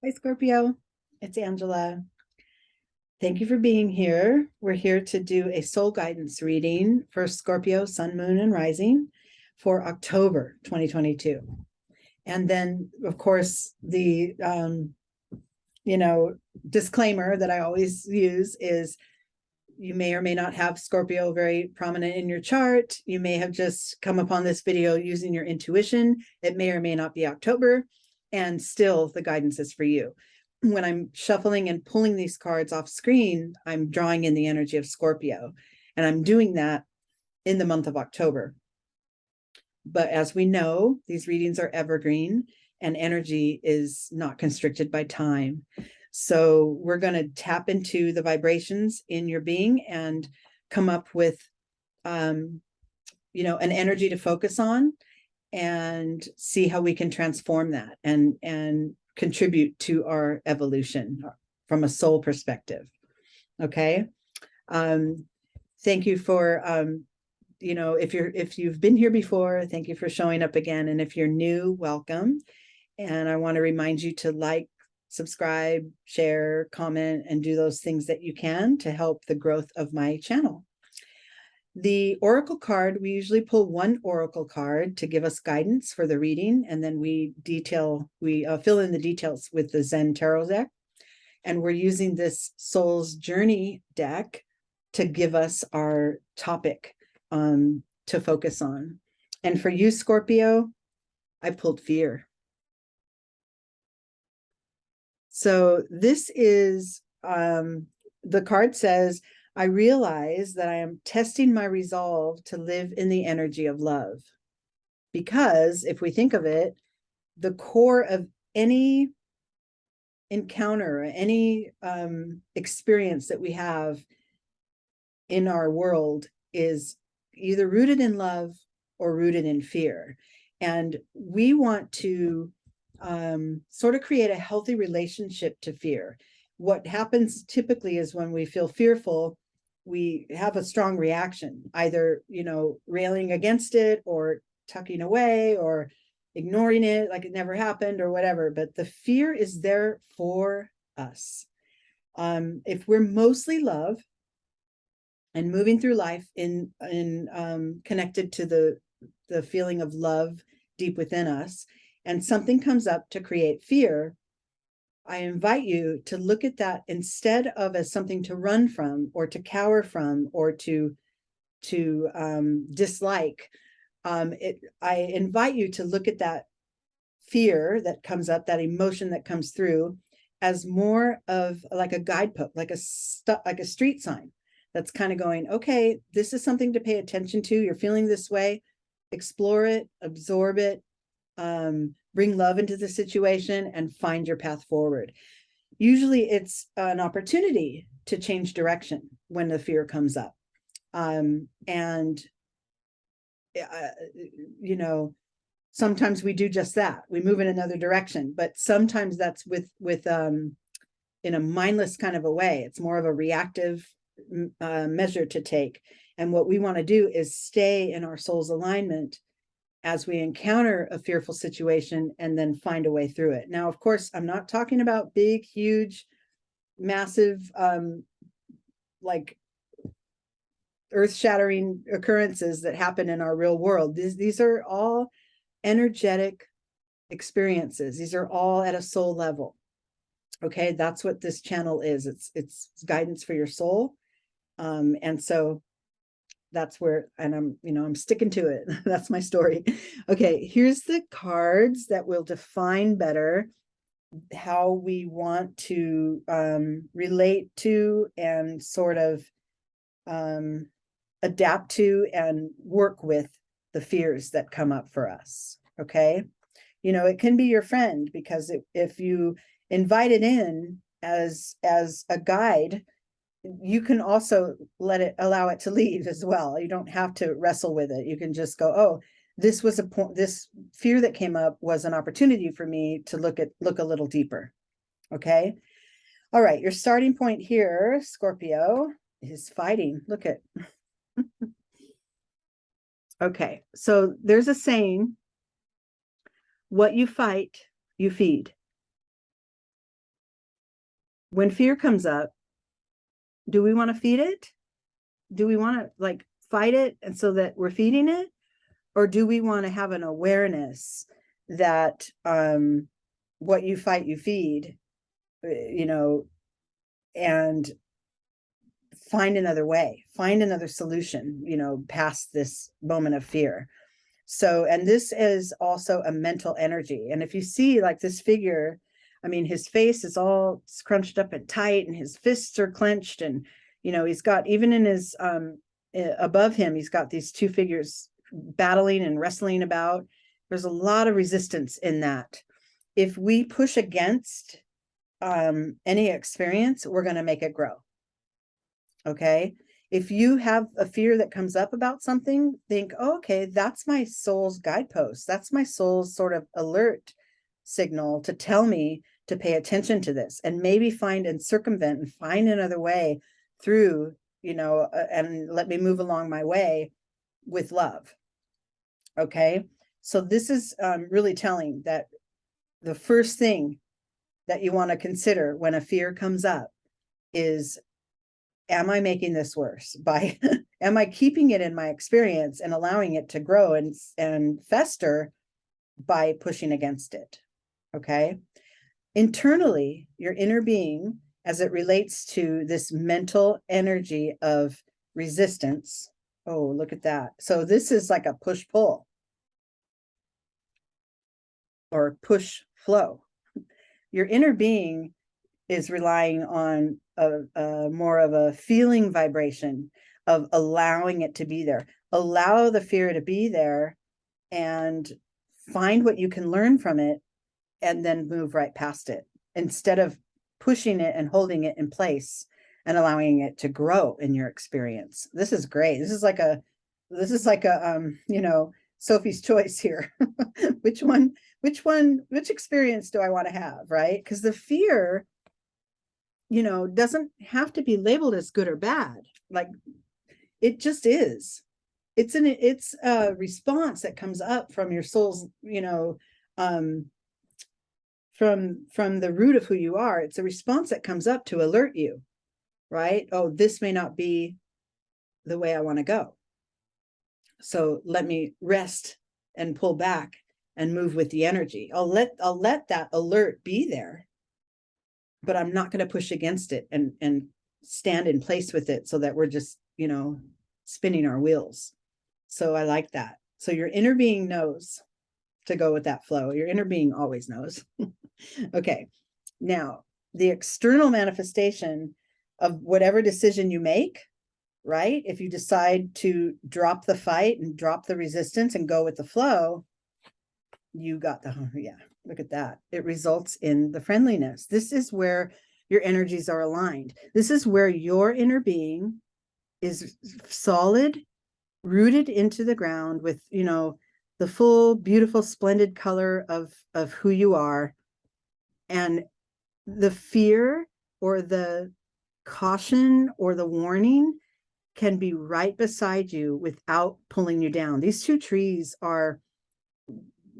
Hi, Scorpio. It's Angela. Thank you for being here. We're here to do a soul guidance reading for Scorpio, Sun, Moon, and Rising for October 2022. And then, of course, the disclaimer that I always use is you may or may not have Scorpio very prominent in your chart. You may have just come upon this video using your intuition. It may or may not be October, and still the guidance is for you. When I'm shuffling and pulling these cards off screen, I'm drawing in the energy of Scorpio, and I'm doing that in the month of October. But as we know, these readings are evergreen and energy is not constricted by time. So we're going to tap into the vibrations in your being and come up with, an energy to focus on and see how we can transform that and contribute to our evolution from a soul perspective. Okay. Thank you for, if you've been here before, thank you for showing up again. And if you're new, welcome. And I want to remind you to like, subscribe, share, comment, and do those things that you can to help the growth of my channel. The oracle card, we usually pull one oracle card to give us guidance for the reading, and then we fill in the details with the Zen Tarot deck. And we're using this Soul's Journey deck to give us our topic to focus on. And for you, Scorpio, I pulled fear. So this is, the card says, I realize that I am testing my resolve to live in the energy of love. Because if we think of it, the core of any encounter, any experience that we have in our world is either rooted in love or rooted in fear. And we want to sort of create a healthy relationship to fear. What happens typically is when we feel fearful, we have a strong reaction, either, railing against it or tucking away or ignoring it like it never happened or whatever. But the fear is there for us. If we're mostly love and moving through life in connected to the feeling of love deep within us, and something comes up to create fear, I invite you to look at that instead of as something to run from or to cower from or to dislike. I invite you to look at that fear that comes up, that emotion that comes through, as more of like a guidepost, like a street sign that's kind of going, okay, this is something to pay attention to. You're feeling this way. Explore it, absorb it, bring love into the situation and find your path forward. Usually it's an opportunity to change direction when the fear comes up. Sometimes we do just that. We move in another direction, but sometimes that's with in a mindless kind of a way. It's more of a reactive measure to take. And what we want to do is stay in our soul's alignment as we encounter a fearful situation and then find a way through it. Now, of course, I'm not talking about big, huge, massive, like earth-shattering occurrences that happen in our real world. These are all energetic experiences. These are all at a soul level. Okay, that's what this channel is. It's guidance for your soul. And so that's where, and I'm sticking to it. That's my story. Okay, here's the cards that will define better how we want to relate to and sort of adapt to and work with the fears that come up for us. Okay, it can be your friend, because if you invite it in as a guide, you can also allow it to leave as well. You don't have to wrestle with it. You can just go, oh, this was this fear that came up was an opportunity for me to look a little deeper. Okay. All right. Your starting point here, Scorpio, is fighting. Look at. Okay. So there's a saying, what you fight, you feed. when fear comes up, do we want to feed it? Do we want to like fight it and so that we're feeding it? Or do we want to have an awareness that what you fight, you feed, you know, and find another way, find another solution, you know, past this moment of fear. So, and this is also a mental energy. And if you see like this figure, I mean, his face is all scrunched up and tight and his fists are clenched. And, you know, he's got, even in his, above him, he's got these two figures battling and wrestling about. There's a lot of resistance in that. If we push against any experience, we're going to make it grow. Okay. If you have a fear that comes up about something, think, oh, okay, that's my soul's guidepost. That's my soul's sort of alert signal to tell me to pay attention to this, and maybe find and circumvent and find another way through, you know, and let me move along my way with love. Okay. So this is really telling that the first thing that you want to consider when a fear comes up is, am I making this worse by, am I keeping it in my experience and allowing it to grow and fester by pushing against it? Okay. Internally, your inner being, as it relates to this mental energy of resistance. Oh, look at that. So this is like a push-pull or push-flow. Your inner being is relying on a more of a feeling vibration of allowing it to be there. Allow the fear to be there and find what you can learn from it and then move right past it, instead of pushing it and holding it in place and allowing it to grow in your experience. This is great. This is like a you know, Sophie's choice here. which experience do I want to have, right? Because the fear, you know, doesn't have to be labeled as good or bad. Like, it just is. It's a response that comes up from your soul's, you know, from the root of who you are. It's a response that comes up to alert you, right? Oh, this may not be the way I want to go. So let me rest and pull back and move with the energy. I'll let that alert be there, but I'm not going to push against it and stand in place with it so that we're just, you know, spinning our wheels. So I like that. So your inner being knows to go with that flow. Your inner being always knows. Okay. Now, the external manifestation of whatever decision you make, right? If you decide to drop the fight and drop the resistance and go with the flow, you got the, yeah, look at that. It results in the friendliness. This is where your energies are aligned. This is where your inner being is solid, rooted into the ground with, you know, the full, beautiful, splendid color of who you are. And the fear or the caution or the warning can be right beside you without pulling you down. These two trees are,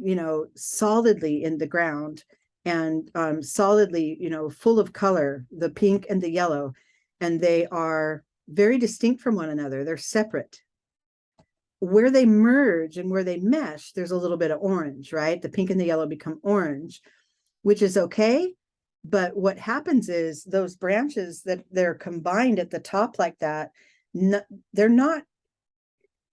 you know, solidly in the ground and solidly, you know, full of color, the pink and the yellow, and they are very distinct from one another. They're separate. Where they merge and where they mesh, there's a little bit of orange, right? The pink and the yellow become orange, which is okay. But what happens is those branches that they're combined at the top like that, they're not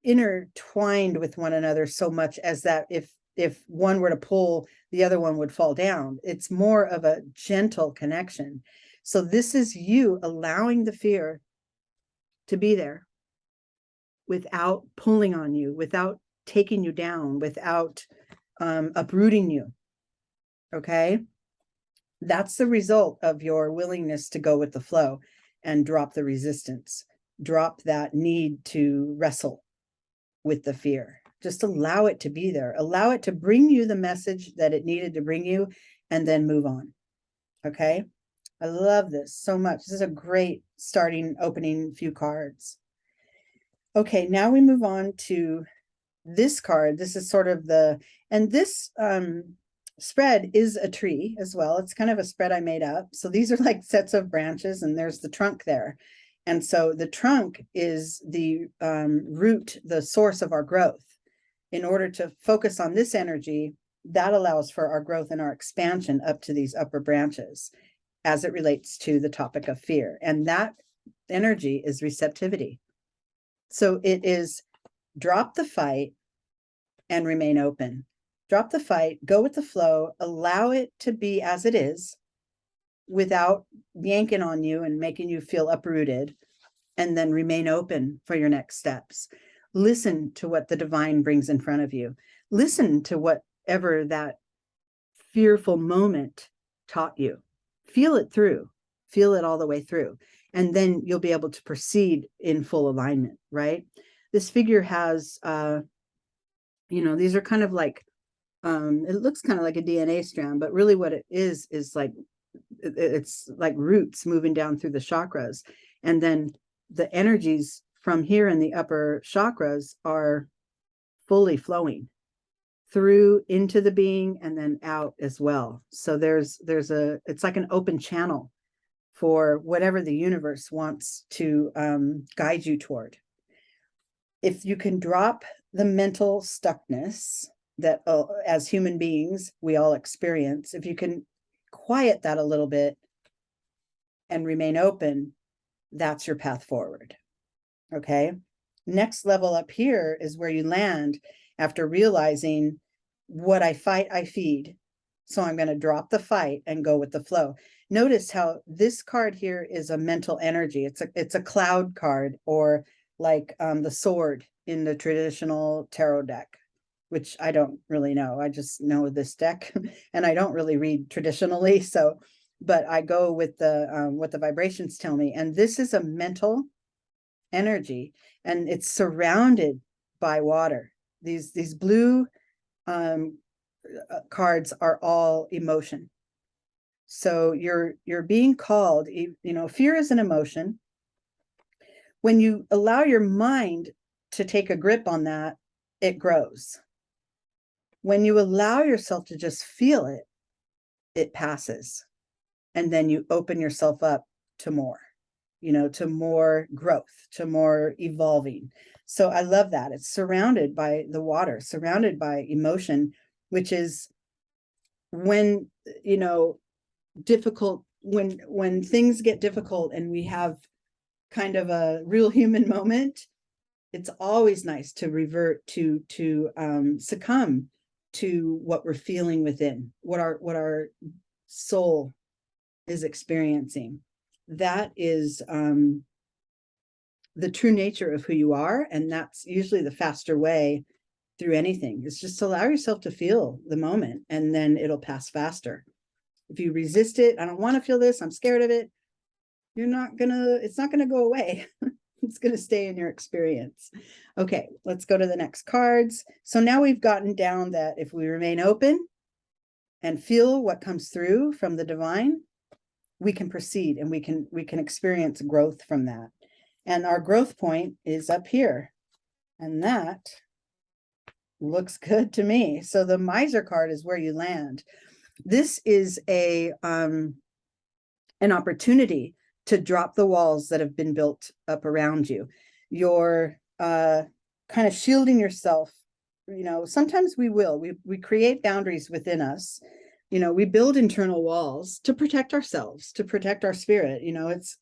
intertwined with one another so much as that if one were to pull, the other one would fall down. It's more of a gentle connection. So this is you allowing the fear to be there without pulling on you, without taking you down, without uprooting you. Okay. That's the result of your willingness to go with the flow and drop the resistance, drop that need to wrestle with the fear. Just allow it to be there. Allow it to bring you the message that it needed to bring you, and then move on. Okay. I love this so much. This is a great starting, opening few cards. Okay. Now we move on to this card. This is sort of and this spread is a tree as well. It's kind of a spread I made up. So these are like sets of branches, and there's the trunk there. And so the trunk is the root, the source of our growth. In order to focus on this energy, that allows for our growth and our expansion up to these upper branches as it relates to the topic of fear. And that energy is receptivity. So it is drop the fight and remain open. Drop the fight, go with the flow, allow it to be as it is without yanking on you and making you feel uprooted, and then remain open for your next steps. Listen to what the divine brings in front of you. Listen to whatever that fearful moment taught you. Feel it through, feel it all the way through. And then you'll be able to proceed in full alignment, right? This figure has, these are kind of like, it looks kind of like a DNA strand, but really what it is like, it's like roots moving down through the chakras. And then the energies from here in the upper chakras are fully flowing through into the being and then out as well. So it's like an open channel for whatever the universe wants to guide you toward. If you can drop the mental stuckness that as human beings, we all experience, if you can quiet that a little bit and remain open, that's your path forward. Okay. Next level up here is where you land after realizing what I fight, I feed. So I'm going to drop the fight and go with the flow. Notice how this card here is a mental energy. It's a cloud card, or like the sword in the traditional tarot deck, which I don't really know. I just know this deck and I don't really read traditionally. So, but I go with the what the vibrations tell me. And this is a mental energy, and it's surrounded by water. These blue cards are all emotion. So you're being called, fear is an emotion. When you allow your mind to take a grip on that, it grows. When you allow yourself to just feel it, it passes. And then you open yourself up to more, to more growth, to more evolving. So I love that. It's surrounded by the water, surrounded by emotion, which is when, difficult, when things get difficult and we have kind of a real human moment, it's always nice to revert to succumb to what we're feeling within, what our soul is experiencing. That is the true nature of who you are, and that's usually the faster way through anything. Is just allow yourself to feel the moment, and then it'll pass faster. If you resist it, I don't want to feel this, I'm scared of it, it's not gonna go away. It's gonna stay in your experience. Okay, let's go to the next cards. So now we've gotten down that if we remain open and feel what comes through from the divine, we can proceed and we can experience growth from that. And our growth point is up here. And that looks good to me. So the miser card is where you land. This is an opportunity to drop the walls that have been built up around you. You're kind of shielding yourself. Sometimes we create boundaries within us. We build internal walls to protect ourselves, to protect our spirit. It's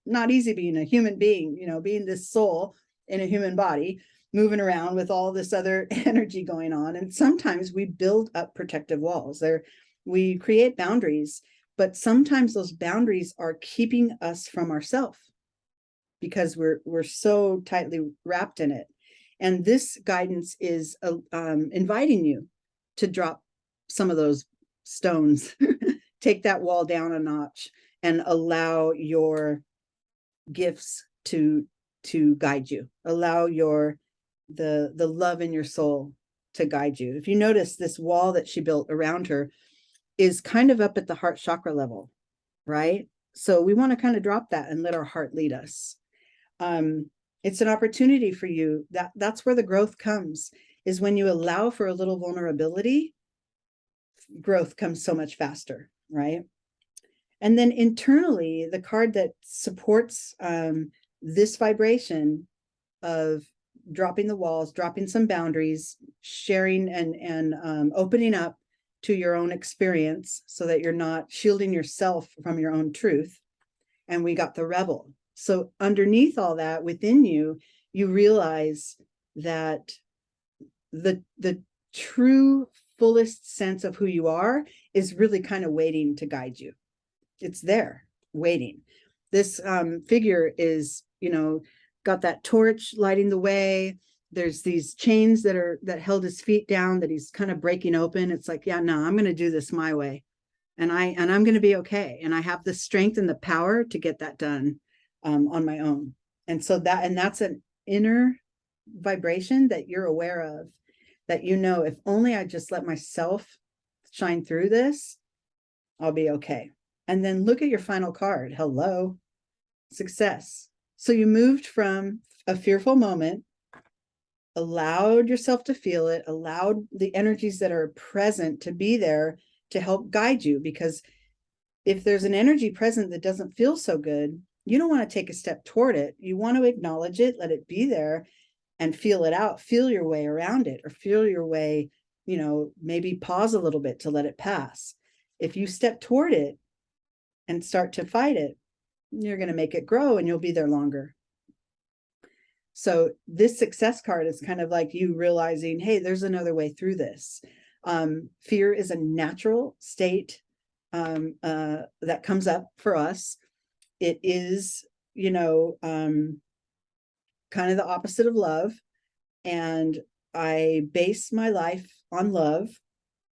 not easy being a human being, being this soul in a human body, moving around with all this other energy going on. And sometimes we build up protective walls. We create boundaries, but sometimes those boundaries are keeping us from ourselves because we're so tightly wrapped in it. And this guidance is inviting you to drop some of those stones, take that wall down a notch, and allow your gifts to guide you. Allow the love in your soul to guide you. If you notice, this wall that she built around her is kind of up at the heart chakra level, right? So we want to kind of drop that and let our heart lead us. It's an opportunity for you. That's where the growth comes, is when you allow for a little vulnerability growth comes so much faster, right? And then internally, the card that supports this vibration of dropping the walls, dropping some boundaries, sharing and opening up to your own experience so that you're not shielding yourself from your own truth. And we got the rebel. So underneath all that, within you, you realize that the true fullest sense of who you are is really kind of waiting to guide you. It's there waiting. This figure is, got that torch lighting the way. There's these chains that held his feet down that he's kind of breaking open. It's like, yeah, no, I'm going to do this my way. And I'm going to be okay. And I have the strength and the power to get that done on my own. And so that's an inner vibration that you're aware of, that, if only I just let myself shine through this, I'll be okay. And then look at your final card. Hello, success. So you moved from a fearful moment, allowed yourself to feel it, allowed the energies that are present to be there to help guide you. Because if there's an energy present that doesn't feel so good, you don't want to take a step toward it. You want to acknowledge it, let it be there, and feel it out, feel your way around it, or feel your way, maybe pause a little bit to let it pass. If you step toward it and start to fight it, you're going to make it grow and you'll be there longer. So this success card is kind of like you realizing, hey, there's another way through this. Fear is a natural state that comes up for us. It is, kind of the opposite of love. And I base my life on love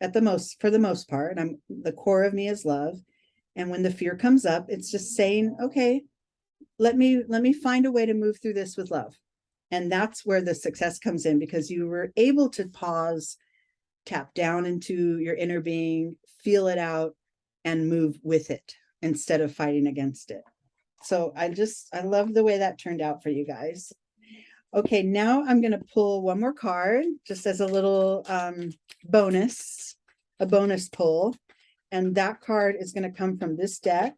for the most part. The core of me is love. And when the fear comes up, it's just saying, okay, let me find a way to move through this with love. And that's where the success comes in, because you were able to pause, tap down into your inner being, feel it out, and move with it instead of fighting against it. So I love the way that turned out for you guys. Okay, now I'm going to pull one more card just as a little bonus pull. And that card is going to come from this deck.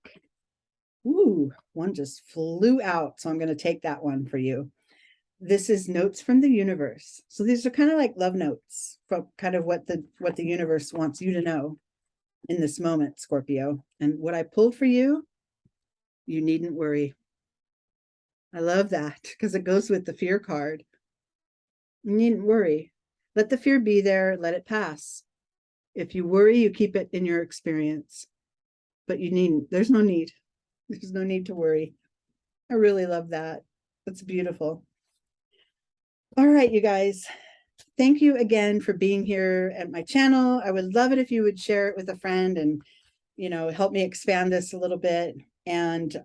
Ooh, one just flew out. So I'm going to take that one for you. This is Notes from the Universe. So these are kind of like love notes from kind of what the universe wants you to know in this moment, Scorpio. And what I pulled for you, you needn't worry. I love that because it goes with the fear card. You needn't worry. Let the fear be there. Let it pass. If you worry, you keep it in your experience. But you needn't. There's no need. There's no need to worry. I really love that. That's beautiful. All right, you guys. Thank you again for being here at my channel. I would love it if you would share it with a friend and, help me expand this a little bit. And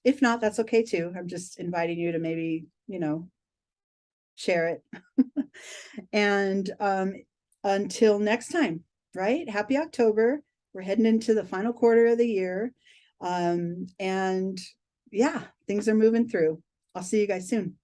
if not, that's okay too. I'm just inviting you to maybe, share it. And until next time, right? Happy October. We're heading into the final quarter of the year. And yeah, things are moving through. I'll see you guys soon.